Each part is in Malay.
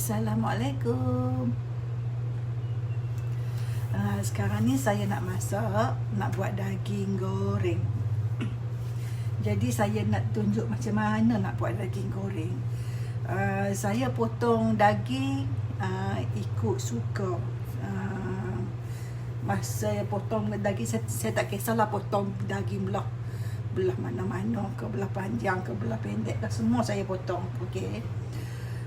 Assalamualaikum. Sekarang ni saya nak masak, nak buat daging goreng. Jadi saya nak tunjuk macam mana nak buat daging goreng. Saya potong daging ikut suka. Masa saya potong daging, saya tak kisahlah potong daging belah mana-mana ke, belah panjang ke, belah pendek ke, semua saya potong. Okey.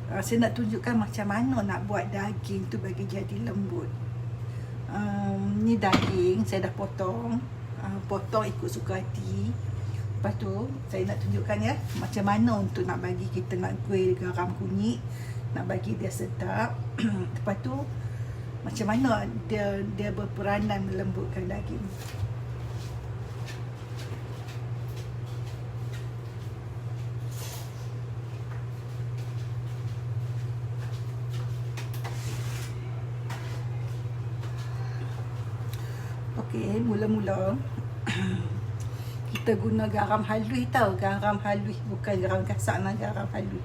Saya nak tunjukkan macam mana nak buat daging tu bagi jadi lembut. Ni daging saya dah potong, potong ikut suka hati. Lepas tu saya nak tunjukkan ya macam mana untuk nak bagi kita nak kuih garam kunyit, nak bagi dia sedap. Lepas tu macam mana dia berperanan melembutkan daging. Okey, mula-mula kita guna garam halus tau. Garam halus, bukan garam kasar lah, garam halus.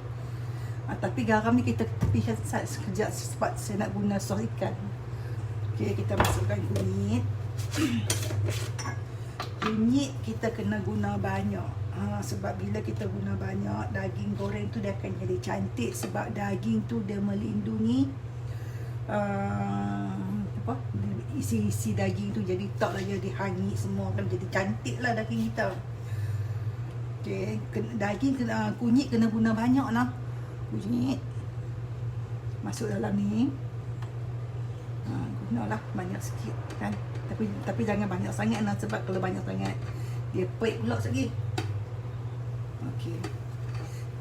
Tapi garam ni kita tepi sekejap sebab saya nak guna sos ikan. Okey, kita masukkan kunyit. Kunyit kita kena guna banyak. Sebab bila kita guna banyak, daging goreng tu dia akan jadi cantik. Sebab daging tu dia melindungi isi daging tu, jadi tak lah jadi hangit semua, kan jadi cantik lah daging kita. Okey, daging kena, kunyit kena guna banyak lah. Kunyit masuk dalam ni, gunalah banyak sikit kan, tapi jangan banyak sangat lah, sebab kalau banyak sangat dia peik pula lagi. Okey,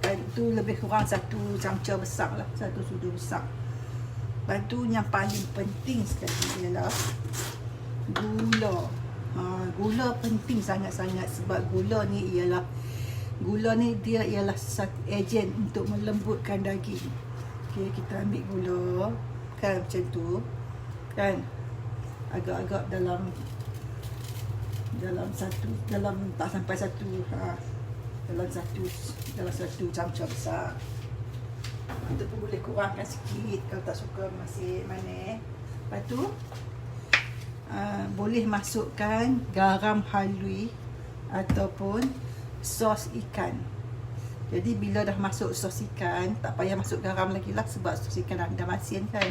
dan tu lebih kurang 1 camca besar lah, 1 sudu besar. Lepas tu yang paling penting sekali ialah gula. Gula penting sangat-sangat, sebab gula ni dia ialah satu ejen untuk melembutkan daging. Okey, kita ambil gula kan macam tu kan, agak-agak dalam tak sampai dalam satu camca besar. Itu pun boleh kurangkan sikit kalau tak suka masih manis. Lepas tu boleh masukkan garam halus ataupun sos ikan. Jadi bila dah masuk sos ikan, tak payah masuk garam lagi lah, sebab sos ikan dah masin kan.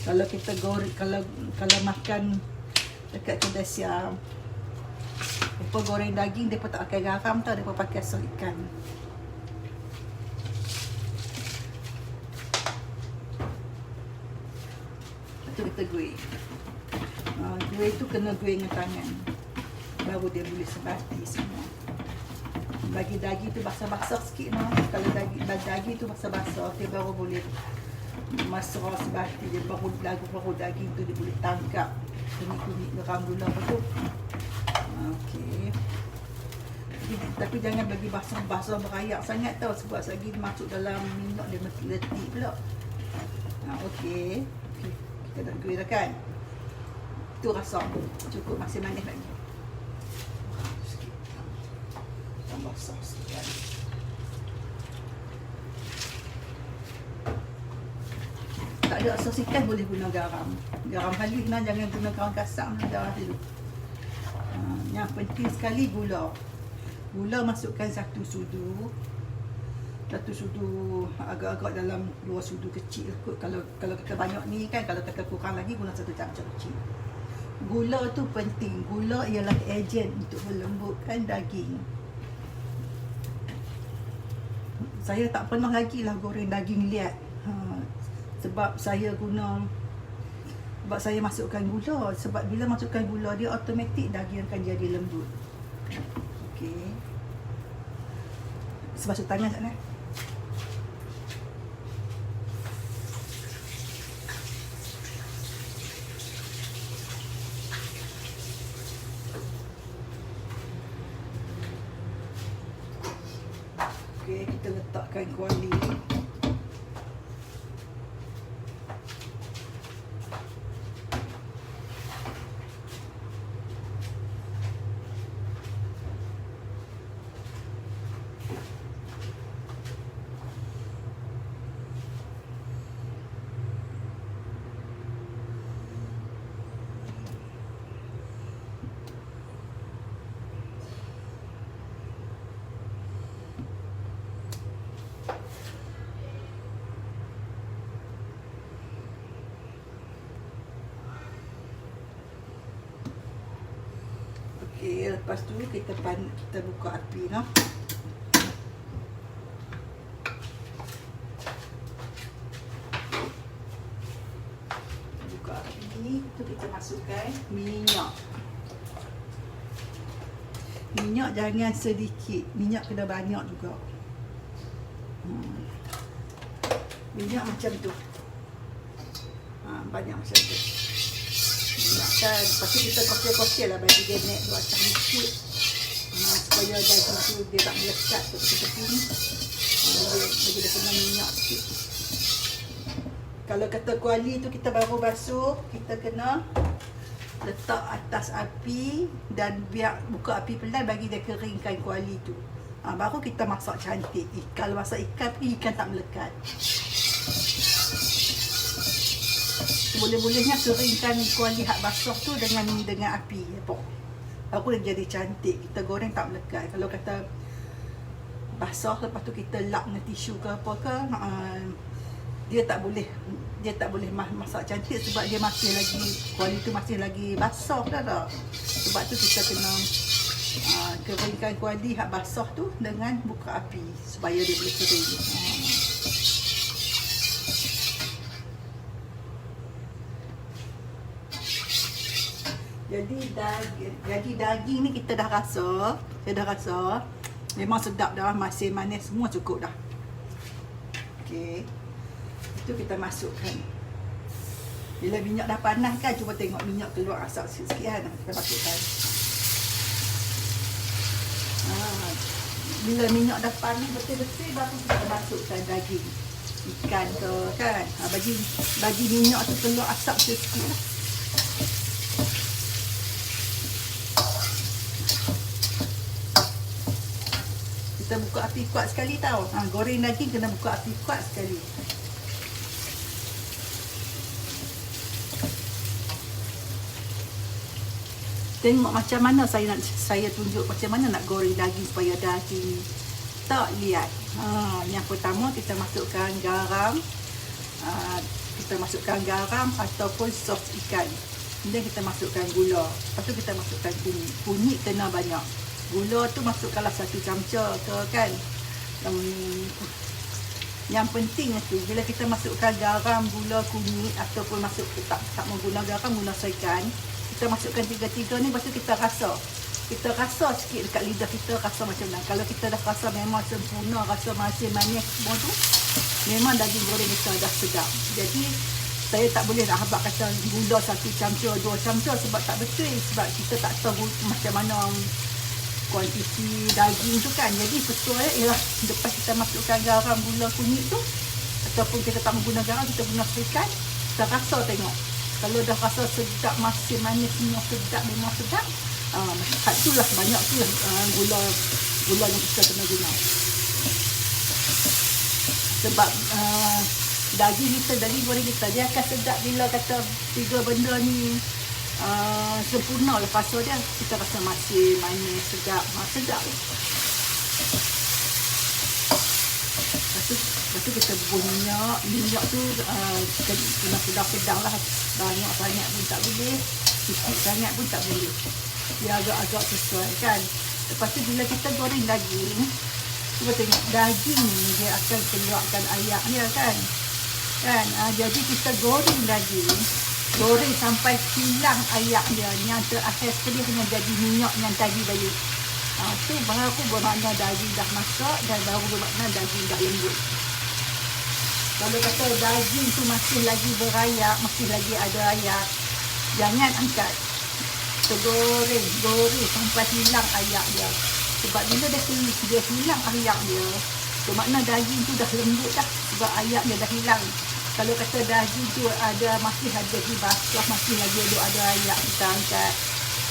Kalau kita goreng, kalau makan dekat kedai siam, mereka goreng daging, mereka tak pakai garam tau, mereka pakai sos ikan. Kita goreng. Goreng tu kena goreng dengan tangan, baru dia boleh sebati semua. Bagi daging tu basah-basah sikit mah. Kalau daging tu basah-basah, dia baru boleh masuk sebati, dia baru daging tu dia boleh tangkap kunyit garam gula apa tu. Okey. Tapi jangan bagi basah-basah berayak sangat tau, sebab lagi masuk dalam minyak dia mesti letih pula. Okey. Kita dah goreng dah kan. Itu rasa cukup, masih manis lagi. Sikit. Tambah sos sikit. Tak ada sos ikan boleh guna garam. Garam halus lah, jangan guna garam kasar lah, garam halus. Yang penting sekali gula. Gula masukkan 1 sudu. 1 sudu agak-agak dalam 2 sudu kecil kot. Kalau kita banyak ni kan, kalau kita kurang lagi guna 1 camca kecil. Gula tu penting. Gula ialah ejen untuk melembutkan daging. Saya tak pernah lagi lah goreng daging liat. Sebab saya masukkan gula. Sebab bila masukkan gula, dia automatik daging akan jadi lembut. Okey. Basuh tangan sana. Okey, kita letakkan kuali. Okey, lepas tu kita buka api noh. Buka api, tu kita masukkan minyak. Minyak jangan sedikit, minyak kena banyak juga. Minyak macam tu. Banyak macam tu. Minyak kan, lepas tu kita kosel-kosel lah bagi dia naik tu atas sikit. Supaya daging tu dia tak melekat tu tepi ni. Bagi dia kena minyak sikit. Kalau kata kuali tu kita baru basuh, kita kena letak atas api dan biar buka api pelan bagi dia keringkan kuali tu. Baru kita masak cantik. Kalau masak ikan pun ikan tak melekat. Boleh-bolehnya keringkan kuali hak basah tu dengan api apa. Baru dia jadi cantik. Kita goreng tak melekat. Kalau kata basah lepas tu kita lap dengan tisu ke apa ke, dia tak boleh masak cantik sebab dia masih lagi kuali tu masih lagi basah dah. Sebab tu kita kena keringkan kuali hak basah tu dengan buka api supaya dia boleh kering. Jadi daging ni kita dah rasa, saya dah rasa memang sedap dah, masin manis semua cukup dah. Okey. Itu kita masukkan. Bila minyak dah panas kan, cuba tengok minyak keluar asap sikit kan, kita masukkan. Bila minyak dah panas betul-betul, baru kita masukkan daging ikan ke kan. Bagi minyak tu keluar asap sikit lah. Kita buka api kuat sekali tau. Goreng daging kena buka api kuat sekali. Tengok macam mana saya tunjuk macam mana nak goreng daging supaya daging tak liat. Yang pertama kita masukkan garam. Kita masukkan garam ataupun sos ikan. Kemudian kita masukkan gula. Lepas tu kita masukkan kunyit. Kunyit kena banyak. Gula tu masukkanlah 1 camca ke kan. Yang penting tu bila kita masukkan garam, gula, kunyit ataupun tak menggunakan garam, guna ikan, kita masukkan tiga-tiga ni, lepas tu kita rasa sikit dekat lidah kita, rasa macam mana. Kalau kita dah rasa memang sempurna, rasa masin manis semua tu, memang daging goreng kita dah sedap. Jadi saya tak boleh nak habaq kata gula 1 camca, 2 camca sebab tak betul, sebab kita tak tahu macam mana kuantiti daging tu kan. Jadi sesuai ialah lepas kita masukkan garam, gula, kunyit tu, ataupun kita tak menggunakan garam, kita guna ikan, kita rasa tengok. Kalau dah rasa sedap, masin manis semua sedap, memang sedap, itulah banyak tu gula yang kita kena guna. Sebab daging goreng kita dia akan sedap bila kata 3 benda ni sempurna lepas tu dia kita rasa masin, manis, sedap. Sedap. Lepas tu kita bubuh minyak tu kena sedang-sedang lah. Banyak sangat pun tak boleh, sikit sangat pun tak boleh. Dia agak-agak sesuai kan. Lepas tu bila kita goreng daging, cuba tengok daging ni dia akan keluarkan ayak dia kan. Jadi kita goreng daging, goreng sampai hilang ayak dia. Yang terakhir sekali kena jadi minyak yang tadi balik. Tu baru bermakna daging dah masak dan baru bermakna daging dah lembut. Kalau kata daging tu masih lagi berayak, masih lagi ada ayak, jangan angkat. Kita goreng sampai hilang ayak dia. Sebab bila dia hilang ayak dia, bermakna daging tu dah lembut dah, sebab ayak dia dah hilang. Kalau kata daging tu masih ada basah, masih lagi ada ayak, kita angkat.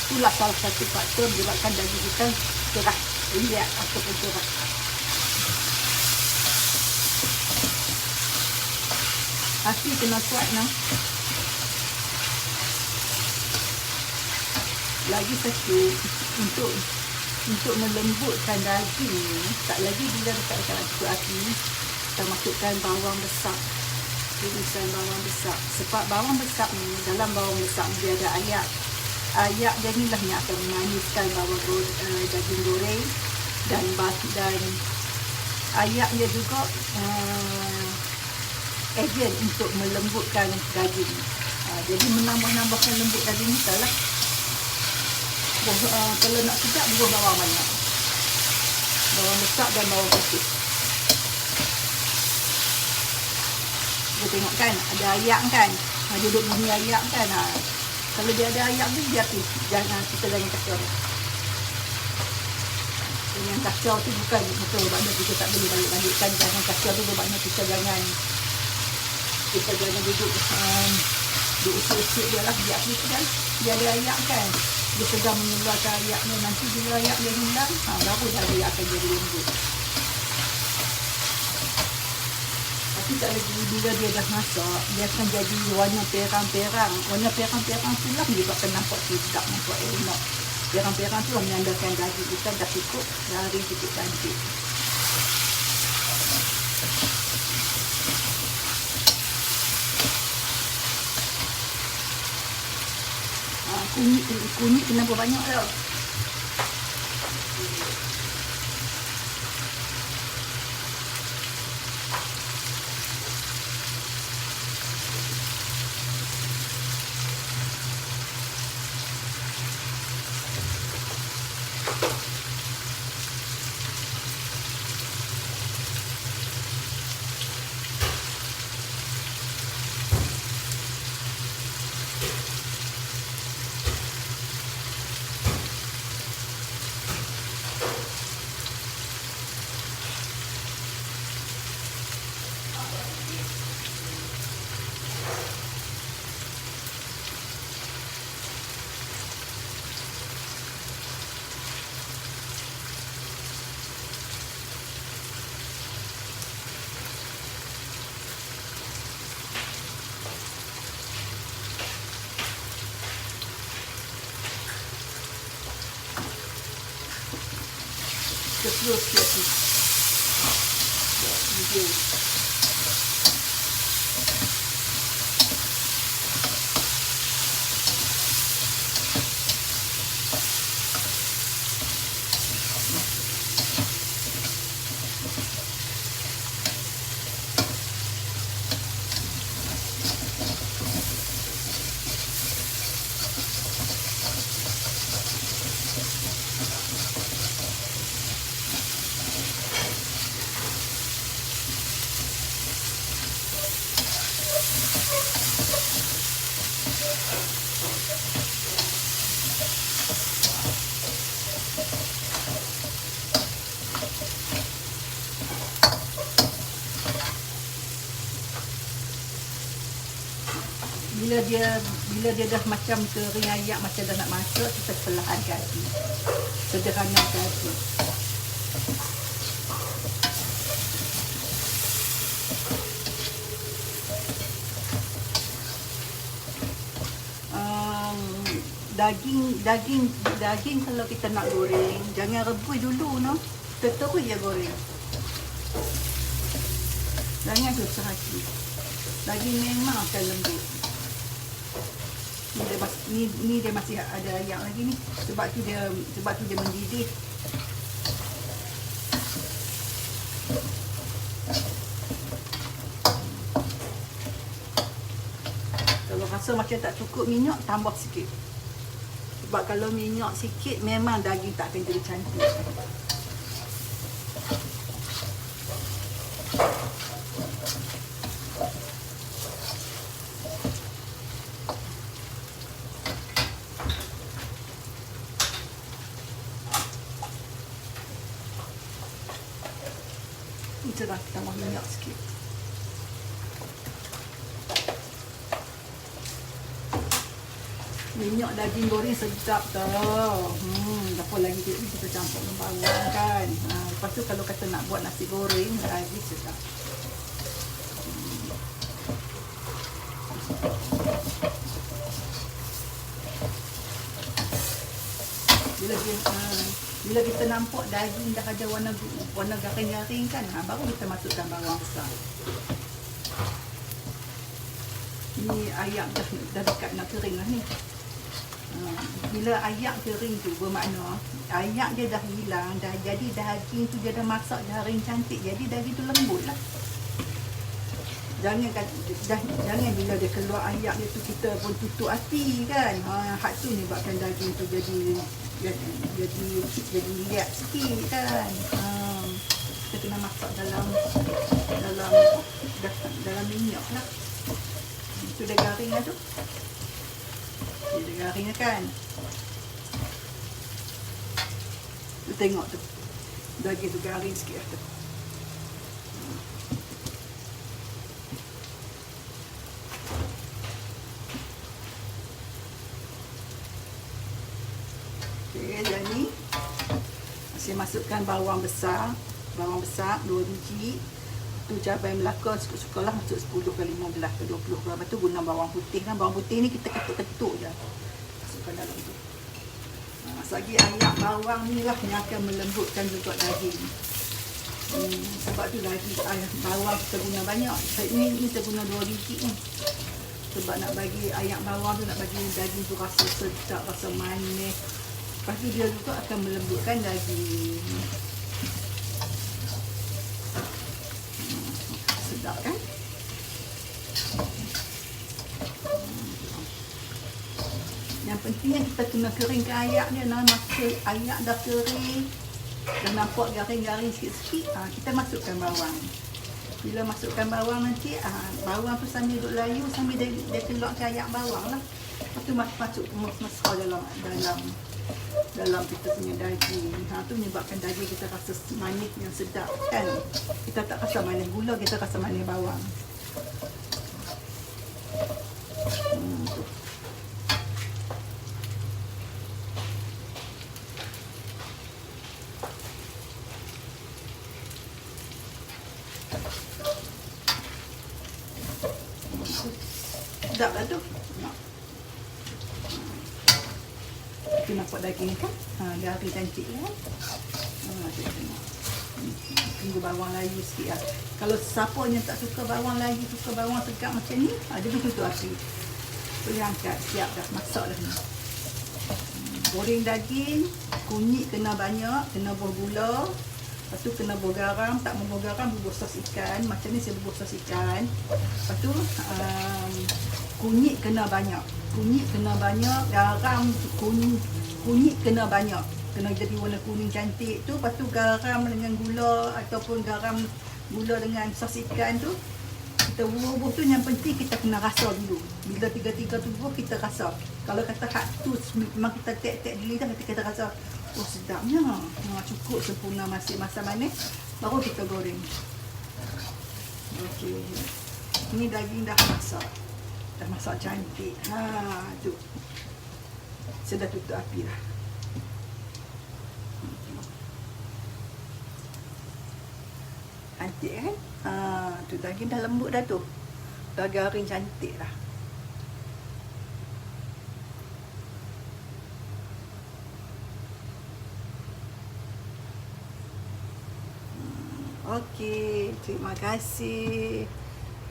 Itulah salah satu faktor menyebabkan daging kita keras, liat ataupun keras. Api kena kuat nah. Lagi satu, untuk melembutkan daging ni, tak lagi bila dekat api, kita masukkan bawang besar. Irisan bawang besar. Sebab bawang besar ni, dalam bawang besar dia ada ayak. ayak dia ni lah yang akan memaniskan daging goreng dan ayak dia juga agen untuk melembutkan daging. Jadi menambahkan lembut daging kita lah. Kalau nak sedap, bubuh bawang banyak, bawang besar dan bawang putih. Dia tengok kan, ada ayak kan, duduk bunyi ayak kan. Kalau dia ada ayak tu, kita jangan kacau. Yang kacau tu bukan betul bermakna kita tak boleh balik-balikkan. Jangan kacau tu bermakna kita jangan duduk usik-usik dia lah. Dia ada ayak kan, dia sedang mengeluarkan ayaknya. Nanti bila ayak dia hilang, baru dia akan jadi lembut. Tapi tak lagi bila dia dah masak, dia akan jadi warna perang-perang. Warna perang-perang tu lah menyebabkan nampak sedap, nampak enak. Perang-perang tu menandakan daging kita dah cukup, garing cukup cantik. Kunyit kenapa banyak tau? Terus sikit video. Bila dia dah macam kering ayak, macam dah nak masak, kita perlahankan, sederhanakan. Daging kalau kita nak goreng, jangan rebus dulu, no. Terus je goreng. Jangan susah hati. Daging memang akan lembut. Ni dia masih ada ayak lagi ni. Sebab tu dia mendidih. Kalau rasa macam tak cukup minyak, tambah sikit. Sebab kalau minyak sikit, memang daging tak akan jadi cantik. Kita dah tambah minyak sikit. Minyak daging goreng sedap tau. Apa lagi kita campur dengan bawang kan. Lepas tu kalau kata nak buat nasi goreng, lagi sedap. Bila kita nampak daging dah ada warna garing-garing kan, baru kita masukkan bawang besar. Ni ayak dah dekat nak kering lah ni. Bila ayak kering tu bermakna ayak dia dah hilang, dah jadi daging tu dia dah masak garing cantik, jadi daging tu lembut lah. Jangan bila dia keluar ayak dia tu kita pun tutup hati kan. Hak tu menyebabkan daging tu jadi liat sikit kan. Kita kena masak dalam minyak lah. Tu dah garing lah tu. Dia dah garing lah kan. Tu tengok tu. Daging tu garing sikit lah tu. Okay, dan ni saya masukkan bawang besar 2 biji. Tu cabai Melaka suka-suka lah, masuk 10 ke 15 ke 20 ke. Lepas tu guna bawang putih lah. Bawang putih ni kita ketuk-ketuk je, masukkan dalam tu. Lagi ayak bawang ni lah yang akan melembutkan juga daging. Sebab tu lagi bawang kita guna banyak. Ni kita guna 2 biji ni. Sebab nak bagi ayak bawang tu, nak bagi daging tu rasa sedap, rasa manis. Lepas tu dia juga akan melembutkan daging. Sedap kan? Yang pentingnya kita kena keringkan ayak dia. Masa ayak dah kering, dah nampak garing-garing sikit-sikit, kita masukkan bawang. Bila masukkan bawang nanti, bawang tu sambil duduk layu, sambil dia keluarkan ayak bawang lah. Lepas tu masuk mesra dalam kita punya daging. Tu menyebabkan daging kita rasa manis yang sedap kan. Kita tak rasa manis gula, kita rasa manis bawang. Tu. Sedap lah tu. Kita nampak daging kan? Garing cantik kan? Tunggu bawang layu sikit lah. Kalau siapa yang tak suka bawang layu, suka bawang tegak macam ni, dia pun tutup api. Boleh angkat, siap dah, masak dah ni. Goreng daging, kunyit kena banyak, kena buah gula. Lepas tu kena buah garam, tak mau buah garam, bubuh sos ikan. Macam ni saya bubuh sos ikan. Lepas tu kunyit kena banyak. Garam, kunyit kena banyak. Kena jadi warna kuning cantik tu. Lepas tu garam dengan gula ataupun garam gula dengan sos ikan tu. Kita bubuh tu, yang penting kita kena rasa dulu. Bila tiga-tiga tu bubuh kita rasa. Kalau kata hak tu memang kita tek-tek di lidah, kita rasa oh sedapnya. Cukup sempurna masak manis. Baru kita goreng. Okey. Ini daging dah masak. Dah masak cantik. Tu. Saya dah tutup api dah. Cantik kan? Tu daging dah lembut dah tu. Dah garing cantik dah. Okey, terima kasih.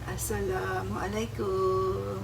Assalamualaikum.